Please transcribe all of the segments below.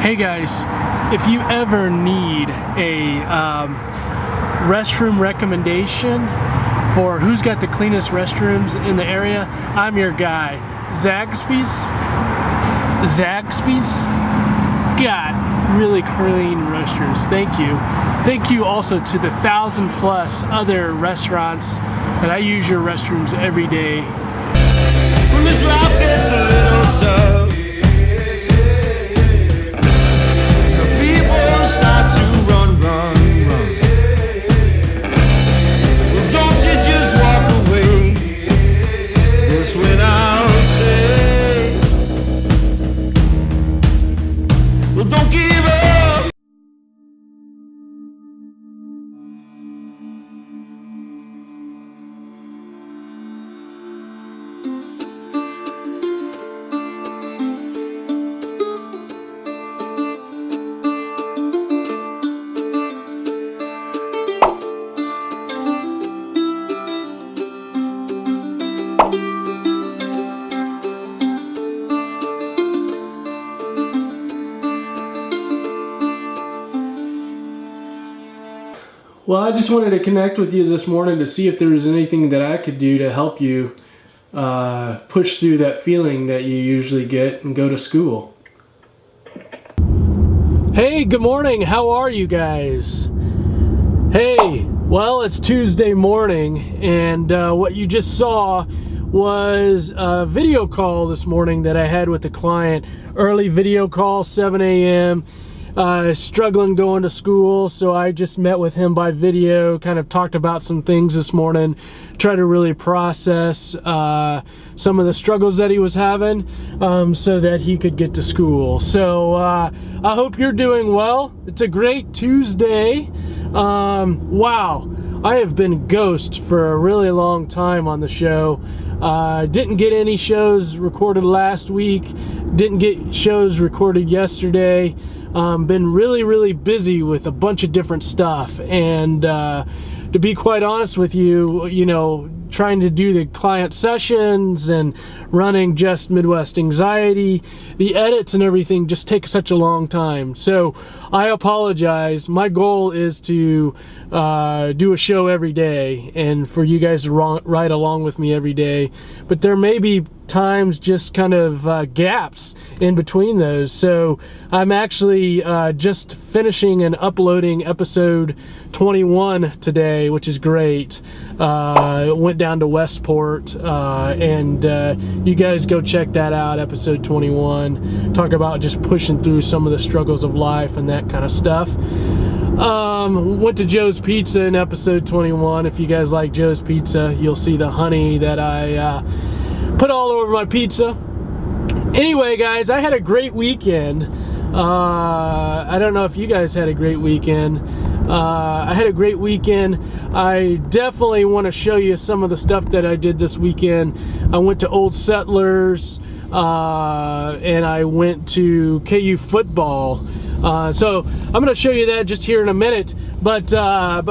Hey guys, if you ever need a restroom recommendation for who's got the cleanest restrooms in the area, I'm your guy. Zaxby's got really clean restrooms. Thank you. Thank you also to the 1,000+ other restaurants that I use your restrooms every day. When this life gets a little tough, start to run. Well, don't you just walk away. That's when I'll say, well, don't give up. Well, I just wanted to connect with you this morning to see if there was anything that I could do to help you push through that feeling that you usually get and go to school. Hey, good morning. How are you guys? Hey, well, it's Tuesday morning, and what you just saw was a video call this morning that I had with a client. Early video call, 7 a.m. Struggling going to school, so I just met with him by video, kind of talked about some things this morning, try to really process some of the struggles that he was having so that he could get to school. So I hope you're doing well. It's a great Tuesday. Wow, I have been ghost for a really long time on the show. Didn't get any shows recorded last week, didn't get shows recorded yesterday. Been really busy with a bunch of different stuff, and to be quite honest with you, trying to do the client sessions and running just Midwest Anxiety, the edits and everything just take such a long time. So I apologize. My goal is to do a show every day and for you guys to ride along with me every day, but there may be times just kind of gaps in between those. So I'm actually just finishing and uploading episode 21 today, which is great. Went down to Westport, and you guys go check that out, episode 21. Talk about just pushing through some of the struggles of life and that kind of stuff. Went to Joe's Pizza in episode 21. If you guys like Joe's Pizza, you'll see the honey that I put all over my pizza. Anyway, guys, I had a great weekend. I don't know if you guys had a great weekend. I had a great weekend. I definitely want to show you some of the stuff that I did this weekend. I went to Old Settlers, and I went to KU football. So I'm going to show you that just here in a minute. But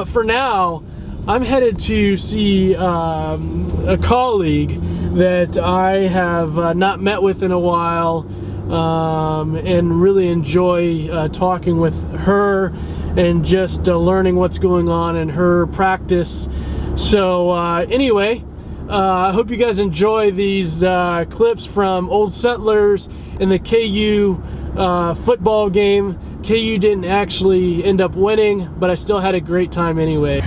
for now, I'm headed to see a colleague that I have not met with in a while, and really enjoy talking with her and just learning what's going on in her practice. So anyway, I hope you guys enjoy these clips from Old Settlers and the KU football game. KU didn't actually end up winning, but I still had a great time anyway.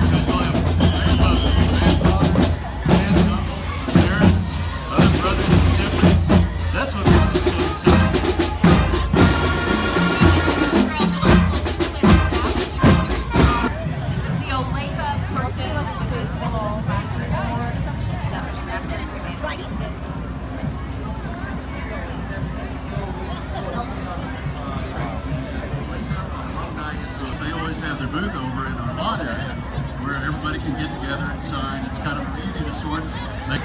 Have their booth over in our lawn area where everybody can get together and sign. It's kind of eating of sorts.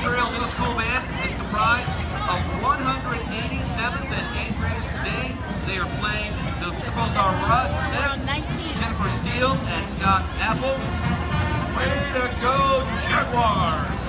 Trail Middle School Band is comprised of 187th and 8th graders today. They are playing, the principals are Rod Smith, Jennifer Steele, and Scott Apple. Way to go, Jaguars!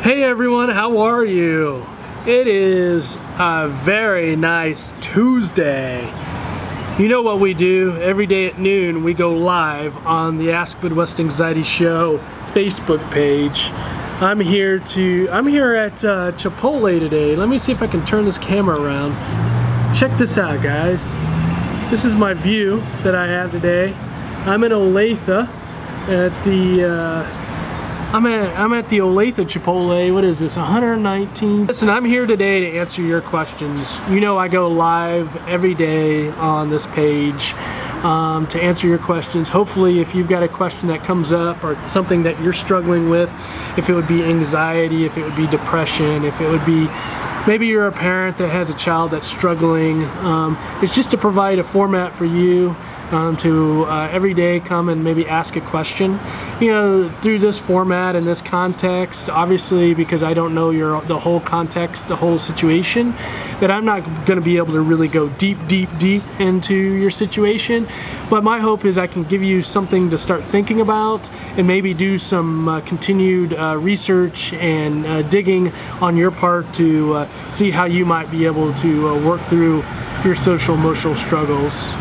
Hey everyone, how are you? It is a very nice Tuesday. You know what we do? Every day at noon we go live on the Ask Midwest Anxiety Show Facebook page. I'm here at Chipotle today. Let me see if I can turn this camera around. Check this out, guys. This is my view that I have today. I'm in Olathe at the I'm at the Olathe Chipotle. What is this, 119? Listen, I'm here today to answer your questions. You know I go live every day on this page to answer your questions. Hopefully if you've got a question that comes up or something that you're struggling with, if it would be anxiety, if it would be depression, if it would be maybe you're a parent that has a child that's struggling, it's just to provide a format for you to every day come and maybe ask a question, you know, through this format and this context. Obviously, because I don't know the whole context, the whole situation, that I'm not going to be able to really go deep into your situation. But my hope is I can give you something to start thinking about and maybe do some continued research and digging on your part to see how you might be able to work through your social emotional struggles.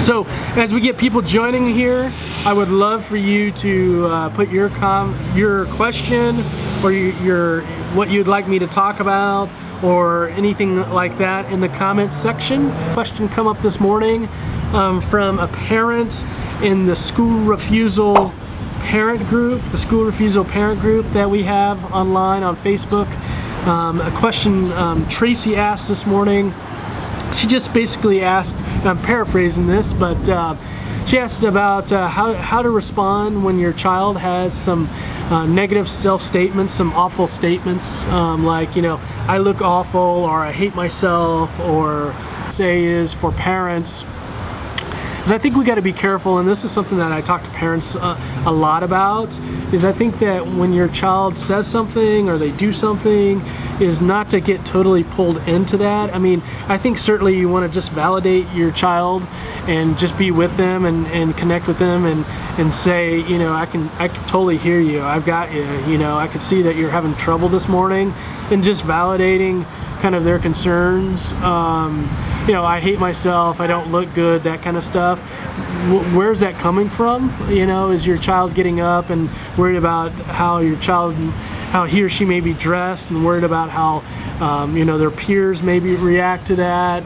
So as we get people joining here, I would love for you to put your question or your what you'd like me to talk about or anything like that in the comments section. Question come up this morning from a parent in the school refusal parent group, that we have online on Facebook. A question Tracy asked this morning. She just basically asked, and I'm paraphrasing this, but she asked about how to respond when your child has some negative self-statements, some awful statements, like, you know, I look awful, or I hate myself, or say is for parents. Because I think we got to be careful, and this is something that I talk to parents a lot about, is I think that when your child says something or they do something, is not to get totally pulled into that. I mean, I think certainly you want to just validate your child and just be with them and connect with them and say, you know, I can totally hear you, I've got you, you know, I could see that you're having trouble this morning, and just validating kind of their concerns. You know, I hate myself, I don't look good, that kind of stuff. Where's that coming from? You know, is your child getting up and worried about how he or she may be dressed, and worried about how you know, their peers maybe react to that?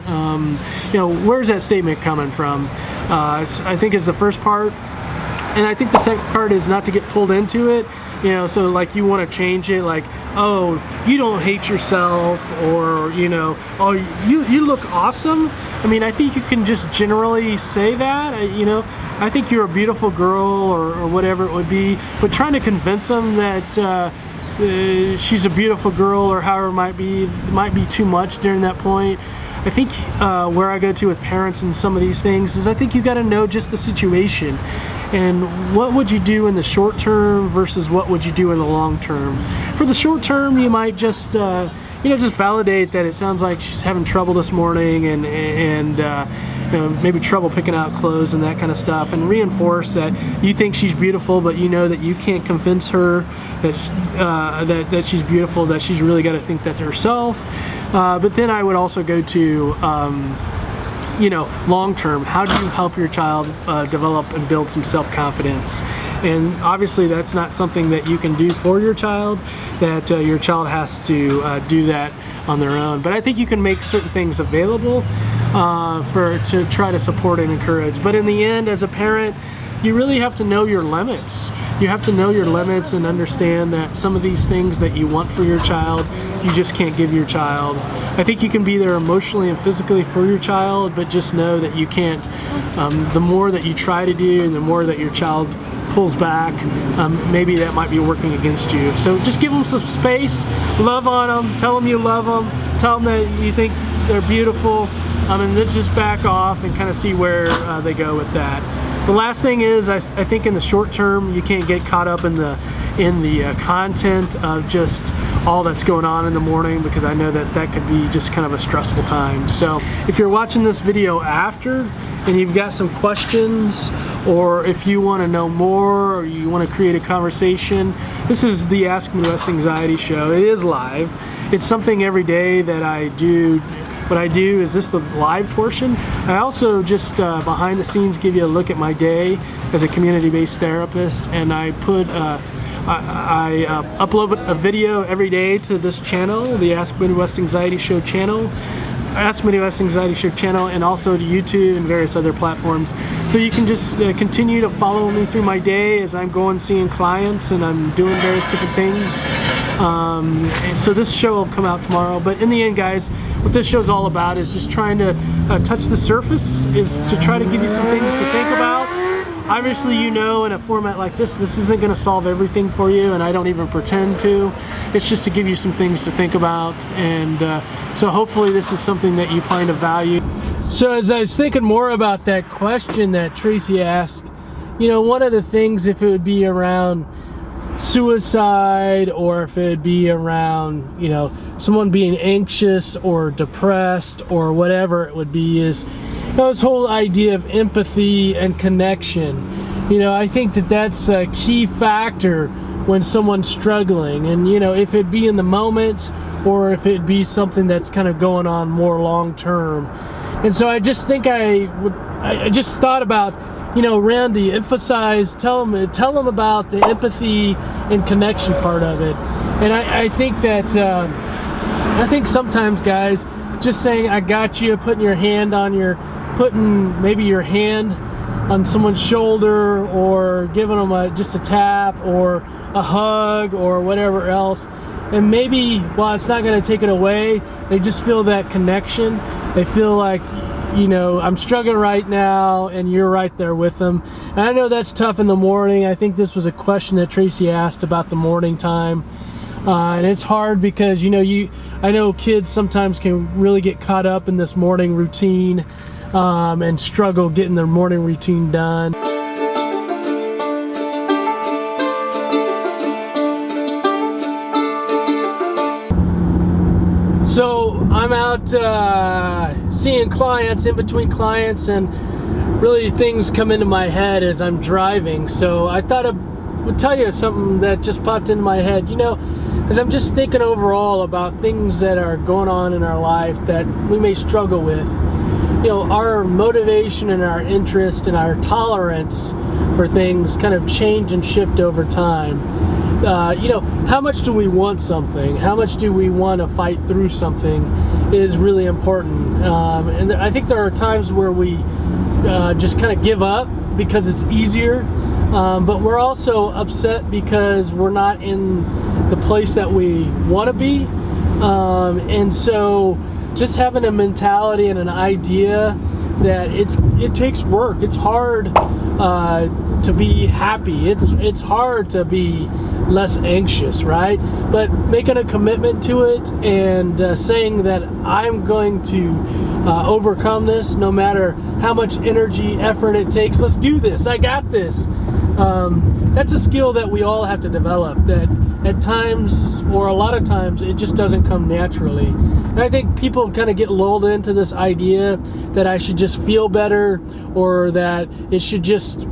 You know, where's that statement coming from? I think is the first part. And I think the second part is not to get pulled into it. You know, so like you want to change it, like, oh, you don't hate yourself, or, you know, oh, you look awesome. I mean, I think you can just generally say that, you know, I think you're a beautiful girl, or whatever it would be, but trying to convince them that she's a beautiful girl, or however it might be too much during that point. I think where I go to with parents and some of these things is I think you got to know just the situation, and what would you do in the short term versus what would you do in the long term. For the short term, you might just you know, just validate that it sounds like she's having trouble this morning, and you know, maybe trouble picking out clothes and that kind of stuff, and reinforce that you think she's beautiful, but you know that you can't convince her that that she's beautiful, that she's really got to think that herself. But then I would also go to you know, long term, how do you help your child develop and build some self-confidence? And obviously that's not something that you can do for your child, that your child has to do that on their own. But I think you can make certain things available to try to support and encourage. But in the end, as a parent, you really have to know your limits. You have to know your limits and understand that some of these things that you want for your child, you just can't give your child. I think you can be there emotionally and physically for your child, but just know that you can't. The more that you try to do and the more that your child pulls back, maybe that might be working against you. So just give them some space, love on them, tell them you love them, tell them that you think they're beautiful, and then just back off and kind of see where they go with that. The last thing is, I think in the short term, you can't get caught up in the in the content of just all that's going on in the morning, because I know that that could be just kind of a stressful time. So if you're watching this video after and you've got some questions, or if you want to know more, or you want to create a conversation, this is the Ask Midwest Anxiety Show. It is live. It's something every day that I do. What I do is this, the live portion. I also just behind the scenes give you a look at my day as a community-based therapist, and I put I upload a video every day to this channel, the Ask Midwest Anxiety Show channel, Ask Midwest Anxiety Show channel, and also to YouTube and various other platforms. So you can just continue to follow me through my day as I'm going seeing clients and I'm doing various different things. And so this show will come out tomorrow. But in the end, guys, what this show is all about is just trying to touch the surface, is to try to give you some things to think about. Obviously, you know, in a format like this isn't going to solve everything for you, and I don't even pretend to. It's just to give you some things to think about, and so hopefully this is something that you find of value. So as I was thinking more about that question that Tracy asked, you know, one of the things, if it would be around suicide, or if it would be around, you know, someone being anxious or depressed or whatever it would be, is this whole idea of empathy and connection. You know, I think that that's a key factor when someone's struggling, and you know, if it be in the moment or if it be something that's kind of going on more long term. And so I just think I just thought about, you know, Randy, emphasize, tell them about the empathy and connection part of it. And I think that I think sometimes, guys, just saying I got you, putting maybe your hand on someone's shoulder, or giving them just a tap or a hug or whatever else, and maybe while it's not going to take it away, they just feel that connection. They feel like, you know, I'm struggling right now, and you're right there with them. And I know that's tough in the morning. I think this was a question that Tracy asked about the morning time. And it's hard because, you know, I know kids sometimes can really get caught up in this morning routine and struggle getting their morning routine done. So I'm out seeing clients, in between clients, and really things come into my head as I'm driving. So I thought I would tell you something that just popped into my head. You know, as I'm just thinking overall about things that are going on in our life that we may struggle with, you know, our motivation and our interest and our tolerance for things kind of change and shift over time. You know, how much do we want something? How much do we want to fight through something is really important. And I think there are times where we just kind of give up because it's easier, but we're also upset because we're not in the place that we want to be. And so just having a mentality and an idea that it takes work. It's hard to be happy. It's hard to be less anxious, right? But making a commitment to it and saying that I'm going to overcome this, no matter how much energy, effort it takes. Let's do this. I got this. That's a skill that we all have to develop, that at times, or a lot of times, it just doesn't come naturally. And I think people kind of get lulled into this idea that I should just feel better, or that it should just,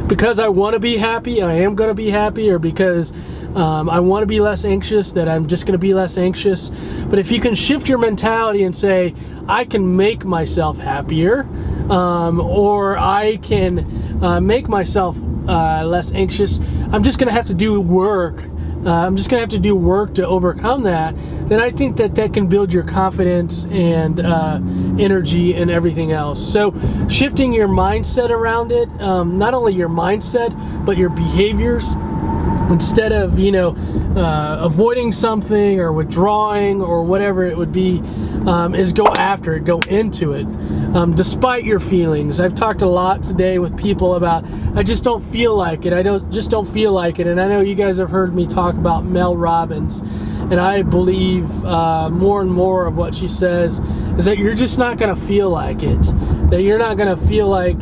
because I want to be happy, I am going to be happy, or because I want to be less anxious, that I'm just going to be less anxious. But if you can shift your mentality and say, I can make myself happier, or I can make myself less anxious, I'm just going to have to do work. I'm just going to have to do work to overcome that. Then I think that that can build your confidence and energy and everything else. So shifting your mindset around it, not only your mindset, but your behaviors. Instead of, you know, avoiding something or withdrawing or whatever it would be, is go after it, go into it, despite your feelings. I've talked a lot today with people about, I just don't feel like it. Just don't feel like it. And I know you guys have heard me talk about Mel Robbins. and I believe more and more of what she says, is that you're just not going to feel like it. That you're not going to feel like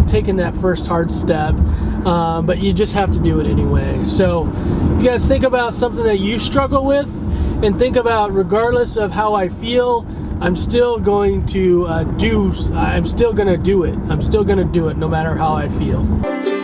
taking that first hard step, but you just have to do it anyway. So you guys think about something that you struggle with, and think about, regardless of how I feel, I'm still going to do it. I'm still going to do it no matter how I feel.